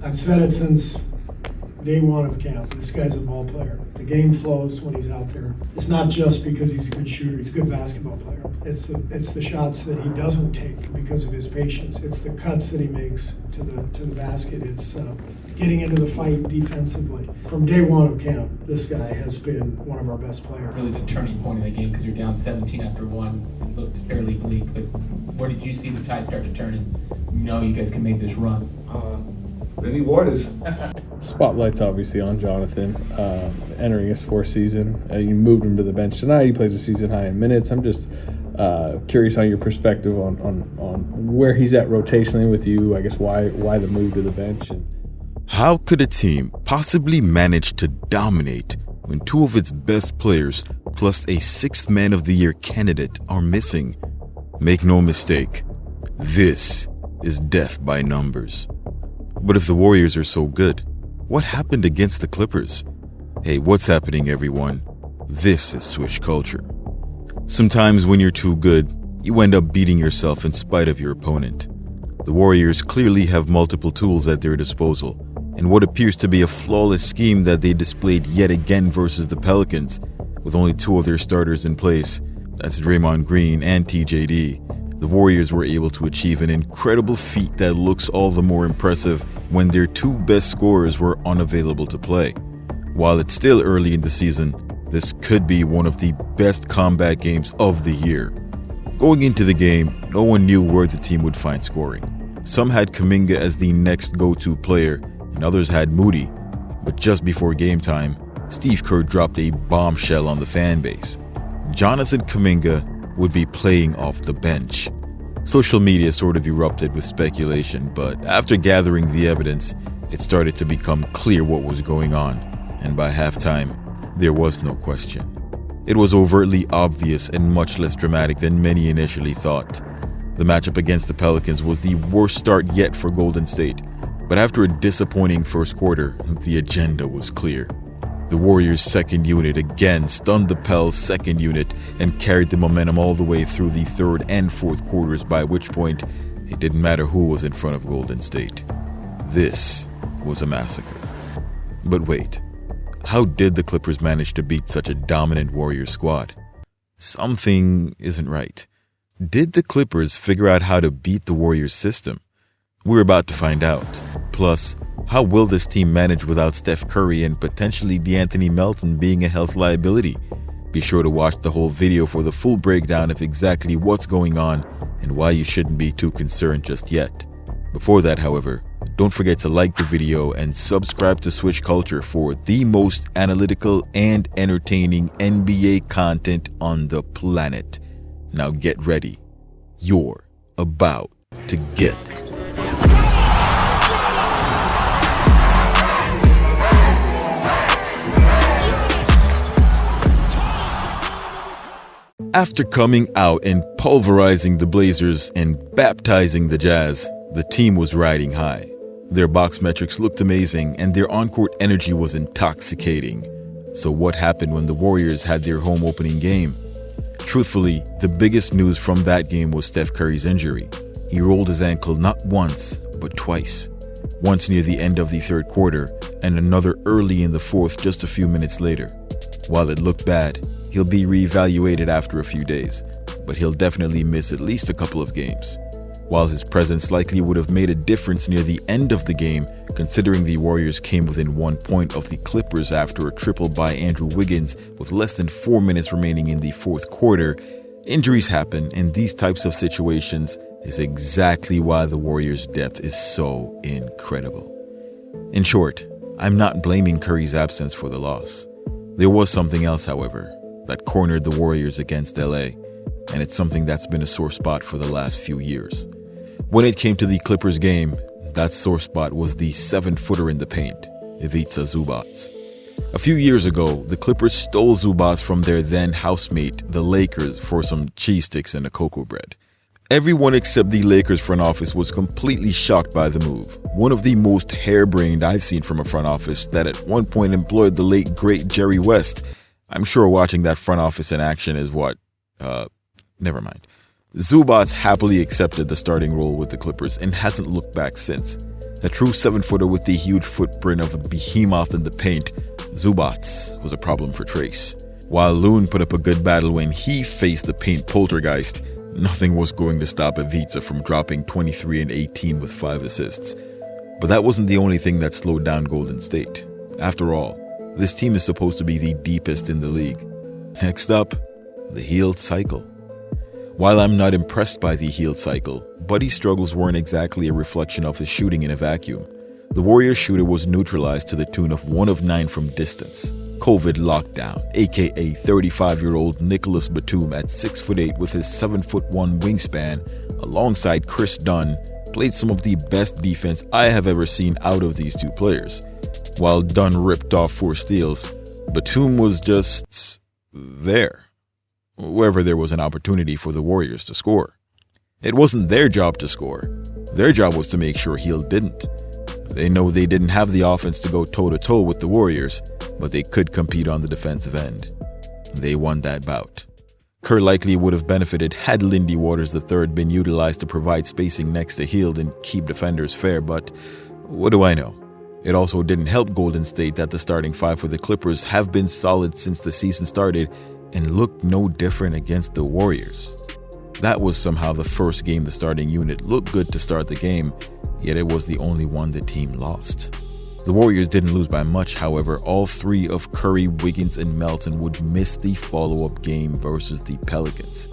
I've said it since day one of camp. This guy's a ball player. The game flows when he's out there. It's not just because he's a good shooter. He's a good basketball player. It's the shots that he doesn't take because of his patience. It's the cuts that he makes to the basket. It's getting into the fight defensively. From day one of camp, this guy has been one of our best players. Really the turning point of the game because you're down 17 after one. It looked fairly bleak, but where did you see the tide start to turn and you guys can make this run? Benny Waters. Spotlight's obviously on Jonathan entering his fourth season. You moved him to the bench tonight. He plays a season high in minutes. I'm just curious on your perspective on where he's at rotationally with you. I guess why the move to the bench. How could a team possibly manage to dominate when two of its best players plus a sixth Man of the Year candidate are missing? Make no mistake, this is death by numbers. But if the Warriors are so good, what happened against the Clippers? Hey, what's happening, everyone? This is Swish Culture. Sometimes when you're too good, you end up beating yourself in spite of your opponent. The Warriors clearly have multiple tools at their disposal, and what appears to be a flawless scheme that they displayed yet again versus the Pelicans, with only two of their starters in place, that's Draymond Green and TJD. The Warriors were able to achieve an incredible feat that looks all the more impressive when their two best scorers were unavailable to play. While it's still early in the season, this could be one of the best comeback games of the year. Going into the game, no one knew where the team would find scoring. Some had Kuminga as the next go-to player, and others had Moody. But just before game time, Steve Kerr dropped a bombshell on the fan base. Jonathan Kuminga would be playing off the bench. Social media sort of erupted with speculation, but after gathering the evidence, it started to become clear what was going on, and by halftime, there was no question. It was overtly obvious and much less dramatic than many initially thought. The matchup against the Pelicans was the worst start yet for Golden State, but after a disappointing first quarter, the agenda was clear. The Warriors' second unit again stunned the Pels' second unit and carried the momentum all the way through the third and fourth quarters, by which point it didn't matter who was in front of Golden State. This was a massacre. But wait, how did the Clippers manage to beat such a dominant Warriors squad? Something isn't right. Did the Clippers figure out how to beat the Warriors system? We're about to find out. Plus, how will this team manage without Steph Curry and potentially DeAnthony Melton being a health liability? Be sure to watch the whole video for the full breakdown of exactly what's going on and why you shouldn't be too concerned just yet. Before that, however, don't forget to like the video and subscribe to Swish Culture for the most analytical and entertaining NBA content on the planet. Now get ready. You're about to get After coming out and pulverizing the Blazers and baptizing the Jazz, the team was riding high. Their box metrics looked amazing and their on-court energy was intoxicating. So what happened when the Warriors had their home opening game? Truthfully, the biggest news from that game was Steph Curry's injury. He rolled his ankle not once, but twice. Once near the end of the third quarter and another early in the fourth just a few minutes later. While it looked bad, he'll be reevaluated after a few days, but he'll definitely miss at least a couple of games. While his presence likely would have made a difference near the end of the game, considering the Warriors came within 1 point of the Clippers after a triple by Andrew Wiggins with less than 4 minutes remaining in the fourth quarter, injuries happen, and these types of situations is exactly why the Warriors' depth is so incredible. In short, I'm not blaming Curry's absence for the loss. There was something else, however, that cornered the Warriors against LA, and it's something that's been a sore spot for the last few years. When it came to the Clippers game, that sore spot was the 7-footer in the paint, Ivica Zubac. A few years ago, the Clippers stole Zubac from their then housemate, the Lakers, for some cheese sticks and a cocoa bread. Everyone except the Lakers front office was completely shocked by the move. One of the most harebrained I've seen from a front office that at one point employed the late great Jerry West. I'm sure watching that front office in action is never mind. Zubac happily accepted the starting role with the Clippers and hasn't looked back since. A true 7-footer with the huge footprint of a behemoth in the paint, Zubac was a problem for Trace. While Loon put up a good battle when he faced the paint poltergeist, nothing was going to stop Ivica from dropping 23 and 18 with 5 assists. But that wasn't the only thing that slowed down Golden State. After all, this team is supposed to be the deepest in the league. Next up, the Hield cycle. While I'm not impressed by the Hield cycle, Buddy's struggles weren't exactly a reflection of his shooting in a vacuum. The Warriors shooter was neutralized to the tune of 1 of 9 from distance. COVID lockdown, aka 35-year-old Nicholas Batum at 6'8" with his 7'1" wingspan, alongside Chris Dunn, played some of the best defense I have ever seen out of these two players. While Dunn ripped off 4 steals, Batum was just there, wherever there was an opportunity for the Warriors to score. It wasn't their job to score. Their job was to make sure Hield didn't. They know they didn't have the offense to go toe-to-toe with the Warriors, but they could compete on the defensive end. They won that bout. Kerr likely would have benefited had Lindy Waters III been utilized to provide spacing next to Hield and keep defenders fair, but what do I know? It also didn't help Golden State that the starting 5 for the Clippers have been solid since the season started and looked no different against the Warriors. That was somehow the first game the starting unit looked good to start the game, yet it was the only one the team lost. The Warriors didn't lose by much, however. All 3 of Curry, Wiggins, and Melton would miss the follow-up game versus the Pelicans.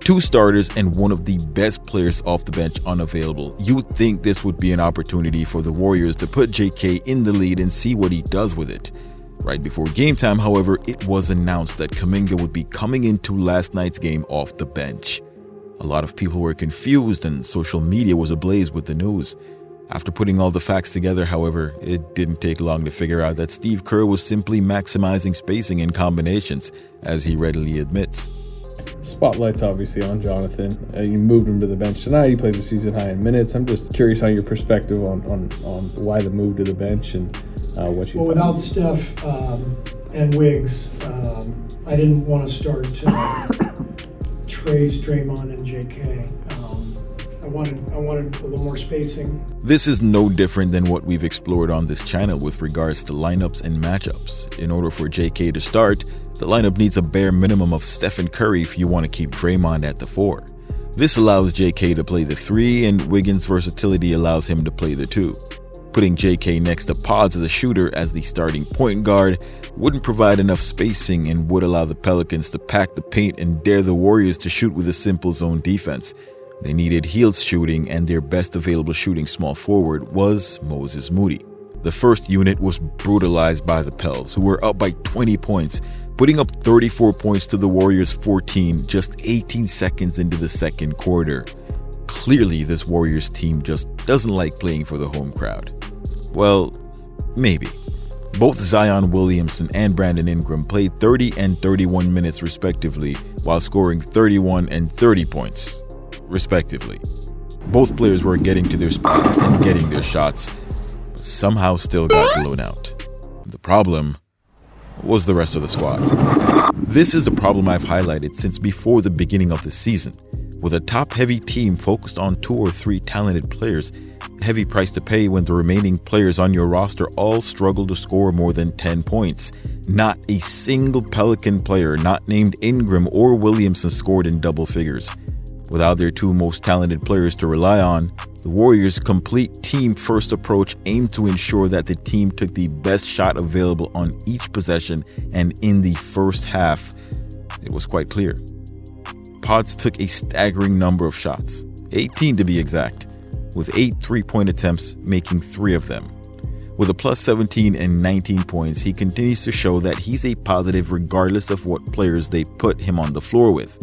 2 starters and one of the best players off the bench unavailable. You'd think this would be an opportunity for the Warriors to put JK in the lead and see what he does with it. Right before game time, however, it was announced that Kuminga would be coming into last night's game off the bench. A lot of people were confused and social media was ablaze with the news. After putting all the facts together, however, it didn't take long to figure out that Steve Kerr was simply maximizing spacing and combinations, as he readily admits. Spotlight's obviously on Jonathan. You moved him to the bench tonight. He plays a season high in minutes. I'm just curious on your perspective on why the move to the bench and what you. Well, without Steph and Wiggs, I didn't want to start Trace, Draymond, and JK. I wanted a little more spacing. This is no different than what we've explored on this channel with regards to lineups and matchups. In order for JK to start, the lineup needs a bare minimum of Steph and Curry if you want to keep Draymond at the 4. This allows JK to play the 3, and Wiggins' versatility allows him to play the 2. Putting JK next to Pods as a shooter as the starting point guard wouldn't provide enough spacing and would allow the Pelicans to pack the paint and dare the Warriors to shoot with a simple zone defense. They needed Hield's shooting, and their best available shooting small forward was Moses Moody. The first unit was brutalized by the Pels, who were up by 20 points, putting up 34 points to the Warriors' 14 just 18 seconds into the second quarter. Clearly, this Warriors team just doesn't like playing for the home crowd. Well, maybe. Both Zion Williamson and Brandon Ingram played 30 and 31 minutes respectively, while scoring 31 and 30 points, respectively. Both players were getting to their spots and getting their shots, but somehow still got blown out. The problem was the rest of the squad. This is a problem I've highlighted since before the beginning of the season. With a top-heavy team focused on 2 or 3 talented players, heavy price to pay when the remaining players on your roster all struggle to score more than 10 points. Not a single Pelican player not named Ingram or Williamson scored in double figures. Without their 2 most talented players to rely on, the Warriors' complete team-first approach aimed to ensure that the team took the best shot available on each possession, and in the first half, it was quite clear. Pods took a staggering number of shots, 18 to be exact, with 8 3-point attempts, making 3 of them. With a plus 17 and 19 points, he continues to show that he's a positive regardless of what players they put him on the floor with.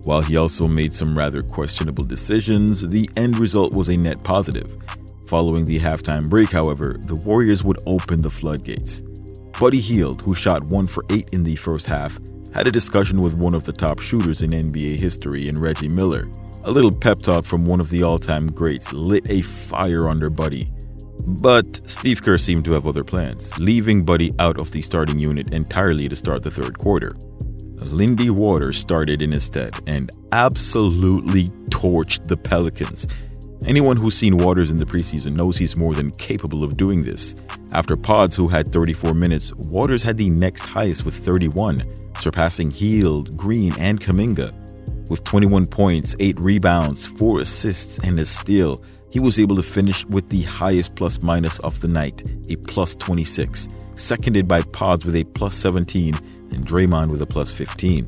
While he also made some rather questionable decisions, the end result was a net positive. Following the halftime break, however, the Warriors would open the floodgates. Buddy Hield, who shot 1 for 8 in the first half, had a discussion with one of the top shooters in NBA history in Reggie Miller. A little pep talk from one of the all-time greats lit a fire under Buddy. But Steve Kerr seemed to have other plans, leaving Buddy out of the starting unit entirely to start the third quarter. Lindy Waters started in his stead and absolutely torched the Pelicans. Anyone who's seen Waters in the preseason knows he's more than capable of doing this. After Pods, who had 34 minutes, Waters had the next highest with 31, surpassing Hield, Green, and Kuminga. With 21 points, 8 rebounds, 4 assists, and a steal, he was able to finish with the highest plus-minus of the night, a plus 26, seconded by Pods with a plus 17 and Draymond with a plus 15.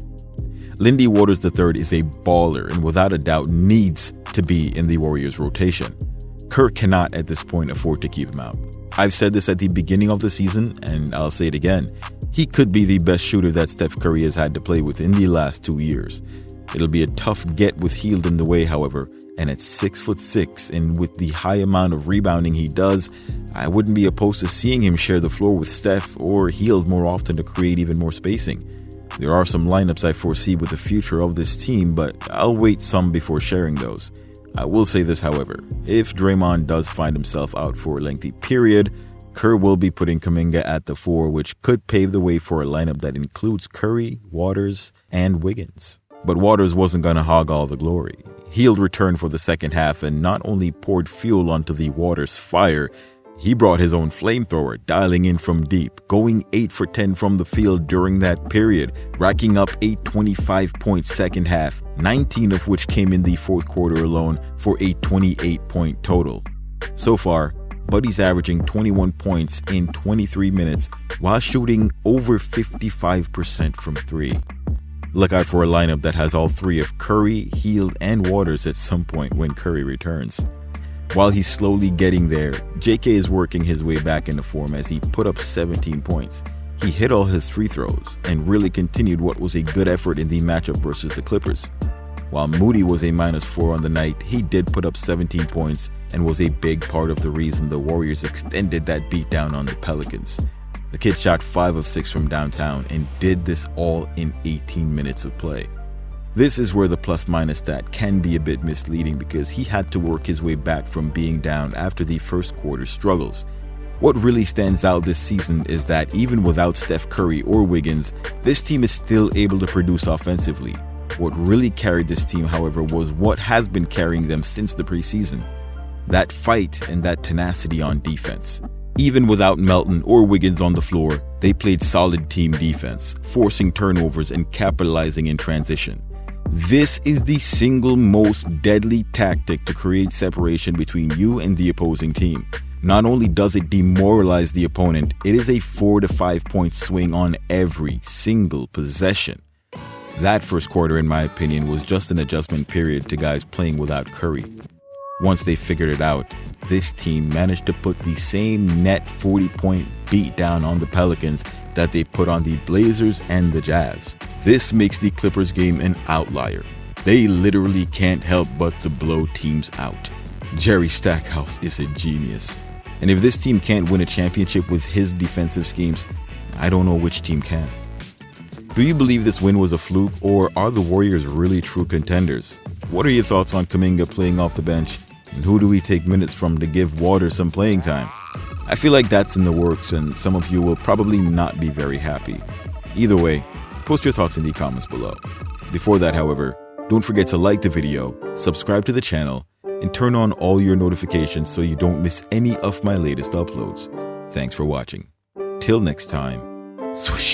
Lindy Waters III is a baller and without a doubt needs to be in the Warriors' rotation. Kerr cannot at this point afford to keep him out. I've said this at the beginning of the season, and I'll say it again. He could be the best shooter that Steph Curry has had to play with in the last 2 years. It'll be a tough get with Hield in the way, however, and at 6'6" and with the high amount of rebounding he does, I wouldn't be opposed to seeing him share the floor with Steph or Hield more often to create even more spacing. There are some lineups I foresee with the future of this team, but I'll wait some before sharing those. I will say this, however, if Draymond does find himself out for a lengthy period, Kerr will be putting Kuminga at the 4, which could pave the way for a lineup that includes Curry, Waters, and Wiggins. But Waters wasn't going to hog all the glory. Hield returned for the second half and not only poured fuel onto the Waters fire, he brought his own flamethrower, dialing in from deep, going 8 for 10 from the field during that period, racking up 8 25-point second half, 19 of which came in the fourth quarter alone for a 28-point total. So far, Buddy's averaging 21 points in 23 minutes while shooting over 55% from 3. Look out for a lineup that has all 3 of Curry, Hield, and Waters at some point when Curry returns. While he's slowly getting there, JK is working his way back into form as he put up 17 points. He hit all his free throws and really continued what was a good effort in the matchup versus the Clippers. While Moody was a -4 on the night, he did put up 17 points and was a big part of the reason the Warriors extended that beatdown on the Pelicans. The kid shot 5 of 6 from downtown and did this all in 18 minutes of play. This is where the plus-minus stat can be a bit misleading because he had to work his way back from being down after the first quarter struggles. What really stands out this season is that even without Steph Curry or Wiggins, this team is still able to produce offensively. What really carried this team, however, was what has been carrying them since the preseason. That fight and that tenacity on defense. Even without Melton or Wiggins on the floor, they played solid team defense, forcing turnovers and capitalizing in transition. This is the single most deadly tactic to create separation between you and the opposing team. Not only does it demoralize the opponent, it is a 4 to 5 point swing on every single possession. That first quarter, in my opinion, was just an adjustment period to guys playing without Curry. Once they figured it out, this team managed to put the same net 40-point beatdown on the Pelicans that they put on the Blazers and the Jazz. This makes the Clippers game an outlier. They literally can't help but to blow teams out. Jerry Stackhouse is a genius. And if this team can't win a championship with his defensive schemes, I don't know which team can. Do you believe this win was a fluke, or are the Warriors really true contenders? What are your thoughts on Kuminga playing off the bench, and who do we take minutes from to give Waters some playing time? I feel like that's in the works, and some of you will probably not be very happy. Either way, post your thoughts in the comments below. Before that, however, don't forget to like the video, subscribe to the channel, and turn on all your notifications so you don't miss any of my latest uploads. Thanks for watching. Till next time, swish.